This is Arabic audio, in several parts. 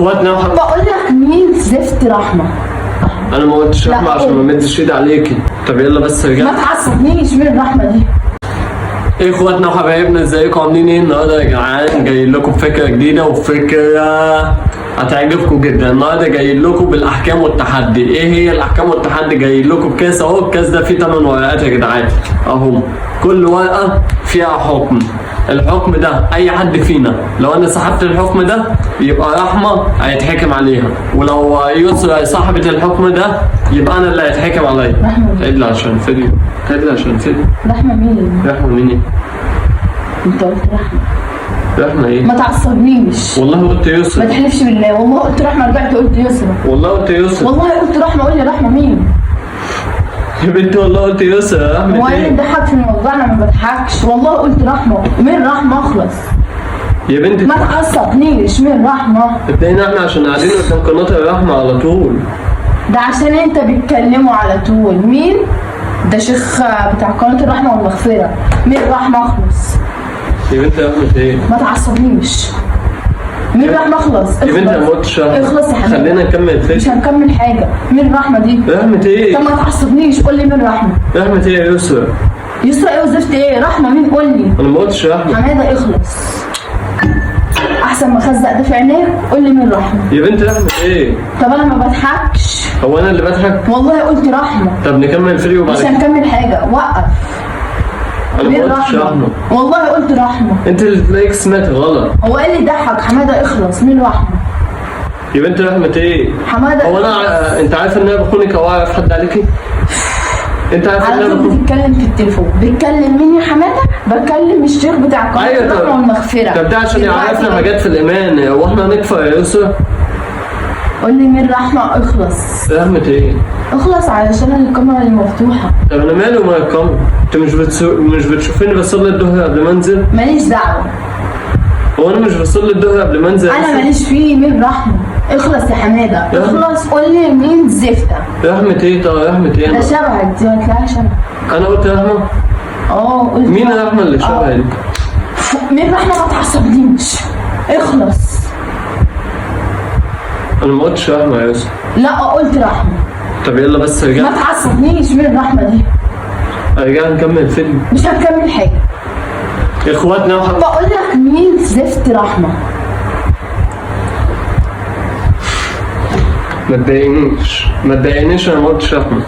اخواتنا بقول لك مين زفت رحمه؟ انا ما قلتش رحمه عشان ما مدش ايدي عليكي. طب يلا بس ما رجعت. تعصبنيش من الرحمه دي. ايه اخواتنا وحبايبنا، ازيكم عاملين ايه النهارده يا جدعان؟ جايين لكم بفكره جديده وفكره هتعجبكم جدا. النهارده جايين لكم بالاحكام والتحدي. ايه هي الاحكام والتحدي؟ جايين لكم بكاس اهو. الكاس ده فيه 8 ورقات يا جدعان اهو، كل ورقه فيها حكم. الحكم ده اي حد فينا لو انا سحبت الحكم ده يبقى رحمه هيتحكم عليها، ولو يسرى صاحبه الحكم ده يبقى انا اللي هيتحكم عليا. تعدل عشان فيديو، تعدل عشان فيديو. رحمه مين؟ رحمه مين ايه؟ انت قلت رحمه. رحمه ايه؟ ما تعصبنيش. والله قلت ما يسرى. تحلفش بالله، والله قلت رحمه رجعت قلت يسرى. والله قلت يسرى. والله قلت رحمه. قول لي رحمه مين؟ يا بنتي والله قلت يسرى. رحمه هو ايه اللي بيضحك في الموضوع؟ انا ما بضحكش، والله قلت رحمه. مين رحمه؟ اخلص يا بنتي. ما تعصبنيش. مين رحمه؟ ابدأينا احنا عشان قاعدين قدام قناه الرحمه على طول. ده عشان انت بتكلمه على طول. مين؟ ده شيخ بتاع قناه الرحمه والمغفره. مين رحمه؟ اخلص يا بنتي رحمه ايه؟ ما تعصبنيش. مين رحمه؟ اخلص. يا بنتي انا ما قلتش رحمه. اخلص يا حبيبي. خلينا نكمل مش الفيديو. هنكمل حاجه. مين رحمه دي؟ رحمه ايه؟ طب ما تعصبنيش. قول لي مين رحمه؟ رحمه ايه يا يسرى؟ يسرى ايه وزفت ايه؟ رحمه مين؟ قول لي. انا ما قلتش رحمه. حماده اخلص احسن ما خزق ده في عينيك. قول لي مين رحمه؟ يا بنتي رحمه ايه؟ طب انا ما بضحكش، هو انا اللي بضحك؟ والله قلت رحمه. طب نكمل الفيديو بعد مش كده. هنكمل حاجه، وقف. انا ما مين قلتش رحمه. والله قلت رحمه. انت اللي تلاقيك سمعت غلط. هو ايه اللي ضحك؟ حماده اخلص. مين رحمه؟ يا بنتي رحمه ايه؟ حماده. هو انا انت عارف ان انا بخونك او اعرف حد عليكي؟ انت عارف ان على انا طول بخونك؟ بتتكلم في التليفون. بتكلم مين يا حماده؟ بتكلم الشيخ بتاع قناه ايوه الرحمه والمغفره. طب ده عشان دلوقتي يعرفنا حاجات في الايمان. هو احنا هنكفر يا يسرى؟ قول لي مين رحمه؟ اخلص. رحمه ايه؟ اخلص علشان الكاميرا اللي مفتوحه. طب انا مالي وما الكاميرا؟ انت مش بتشوفيني بصلي الظهر قبل ما انزل؟ ماليش دعوه. هو انا مش بصلي الظهر قبل ما انزل؟ انا ماليش فيه. مين رحمه؟ اخلص يا حماده. اخلص. قول لي مين زفته؟ رحمه ايه؟ طب رحمه ايه؟ ده شبهك دي، ما تلاقيها شبهك. انا قلت رحمه؟ قلت مين رحمه اللي شبهي دي؟ مين رحمه؟ ما تعصبنيش. اخلص. انا ما قلتش رحمه يا يوسف. لا قلت رحمه. طب يلا بس رجع. ما تعصبنيش. مين رحمه دي؟ رجع نكمل الفيلم. مش هنكمل حاجه. اخواتنا بقول لك مين زفت رحمه؟ ما تضايقنيش ما تضايقنيش، انا ما قلتش رحمه.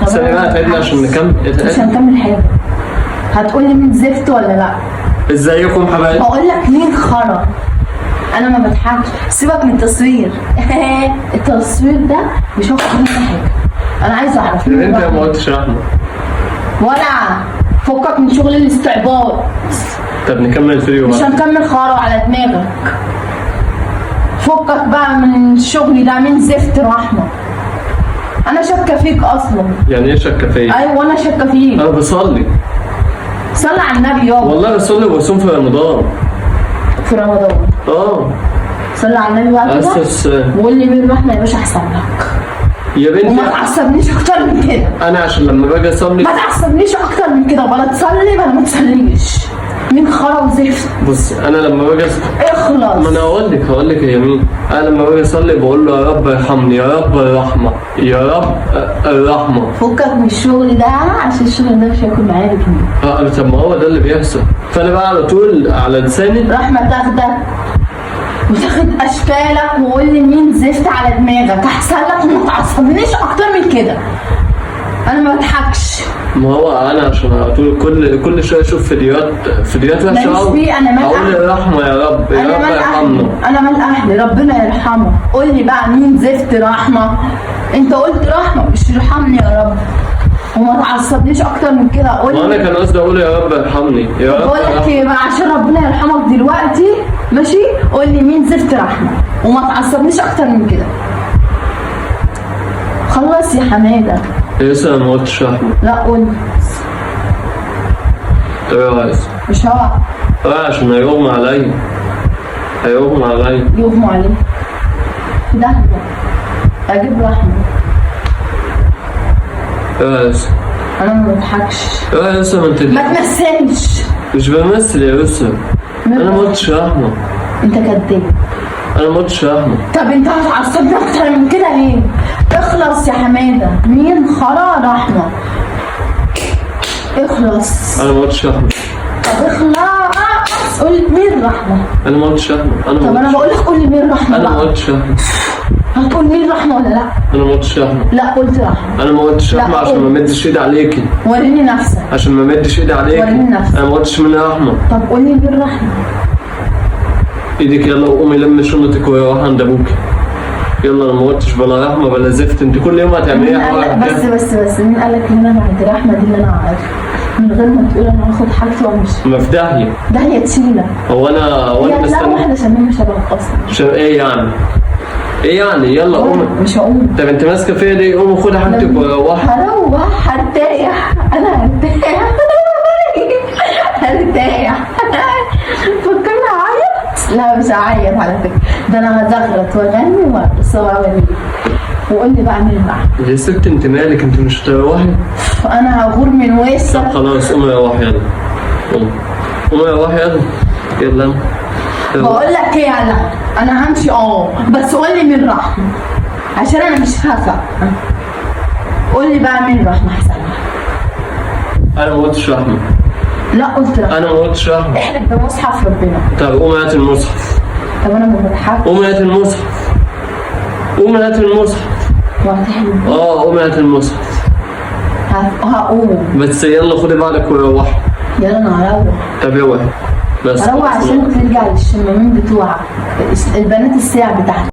ثانية بقى تعدل عشان نكمل. مش هنكمل حاجه. هتقول لي مين زفت ولا لا؟ ازيكم حبايبي؟ بقول لك مين خرا. انا ما بضحكش. سيبك من التصوير. التصوير ده مش هاخد منه حاجه. انا عايز اعرف مين انت رحمة. ما قلتش رحمه. ولا فكك من شغل الاستعباط. طب نكمل الفيديو مش بقى. هنكمل خرا على دماغك. فكك بقى من الشغل ده. مين زفت رحمه؟ انا شاكه فيك اصلا. يعني ايه شك فيا؟ ايوه انا شاكه فيك. انا بصلي. صلي على النبي يابا. والله بصلي وبصوم في رمضان. في رمضان. صلي على النبي بقى كده. وقول لي مين رحمه يا باشا احسن لك. يا بنتي وما تعصبنيش اكتر من كده. انا عشان لما باجي اصلي ما تعصبنيش اكتر من كده. ولا تصلي ولا ما تصليش. مين خرا وزفت؟ بص انا لما باجي اخلص. ما انا هقول لك يا يمين. انا لما باجي اصلي بقول له يا رب ارحمني، يا رب الرحمه، يا رب الرحمه. فكك من الشغل ده عشان الشغل ده مش هياكل معايا بجنيه. طب ما هو ده اللي بيحصل. فانا بقى على طول على لساني رحمه تاخدك وتاخد اشكالك. وقول لي مين زفت على دماغك احسن لك. وما تعصبنيش اكتر من كده. انا ما بضحكش. ما هو انا عشان على طول كل شويه اشوف فيديوهات وحشه ماليش فيه. انا مال اقول الرحمه يا رب، يا رب ارحمنا. انا مال اهلي. ربنا يرحمه. قول لي بقى مين زفت رحمه؟ انت قلت رحمه مش ارحمني يا رب. وما تعصبنيش اكتر من كده. قول لي. ما انا كان قصدي اقول يا رب ارحمني، يا رب. بقول لك ايه بقى عشان ربنا يرحمك دلوقتي ماشي. قول لي مين زفت رحمه وما تعصبنيش اكتر من كده. خلص يا حماده. لسه ما قلتش رحمه. لا قول. طب يا ريس. مش هقع. عشان هيغمى عليا. يغمى عليه. ده اجيب رحمه. يا ريس انا ما بضحكش. يا ريس ما تمثلش. مش بمثل يا يوسف. انا ما قلتش رحمه. انت كداب. انا ما قلتش يا احمد. طب انت هتعصبني اكتر من كده ليه؟ اخلص يا حماده، مين خرا رحمه؟ اخلص. انا ما قلتش يا احمد. طب اخلص، قول لي مين رحمه؟ انا ما قلتش يا احمد. طب انا بقول لك قول لي مين رحمه انا ما بقى. قلتش يا احمد. هتقول مين رحمه ولا لا؟ انا ما قلتش يا احمد. لا قلت رحمه. انا ما قلتش يا لا، احمد عشان ما مدش ايدي عليكي. وريني نفسك. عشان ما مدش ايدي عليكي. وريني نفسك. انا ما قلتش من يا احمد. طب قول لي مين رحمه؟ ايدك يلا وقومي لمي شنطتك وروحي عند ابوكي. يلا انا ما قلتش بلا رحمه بلا زفت، انت كل يوم هتعملي مين قال لك بس مين قال لك ان انا عند رحمه دي اللي انا عارفه؟ من غير ما تقول انا هاخد حاجتي وامشي. ما في داهيه. ده هي تشيله. هو انا هي لا مستني. واحده شمامه شبهك اصلا. ايه يعني؟ ايه يعني؟ يلا قومي. مش هقوم. طب انت ماسكه فيا ليه؟ قومي خدي حاجتك وروحي. هروح هرتاح، انا هرتاح. هرتاح. فكرني اعيط؟ لا مش هعيط على فكره، ده انا هزغرط واغني وارقص واوريك. وقول لي بقى مين بقى؟ يا ست انت مالك؟ انت مش هتروحي؟ انا هغور من وشك. طب خلاص قومي روحي يلا. قومي روحي يلا. يلا. بقول لك ايه انا همشي بس قول لي مين رحمه عشان انا مش هفهم. قول لي بقى مين رحمه احسن. انا ما قلتش رحمه. لا قلت رحمه. انا ما قلتش رحمه. احلف بمصحف ربنا. طب قومي هات المصحف. طب انا ما بضحكش. قومي هات المصحف. قومي هات المصحف. وهتحلف. قومي هات المصحف. هقوم. بس يلا خدي بعضك وروحي. يلا انا هروح. طب روحي. بس هروح عشان ترجع للشمامين بتوعك، البنات الساعة بتاعتك.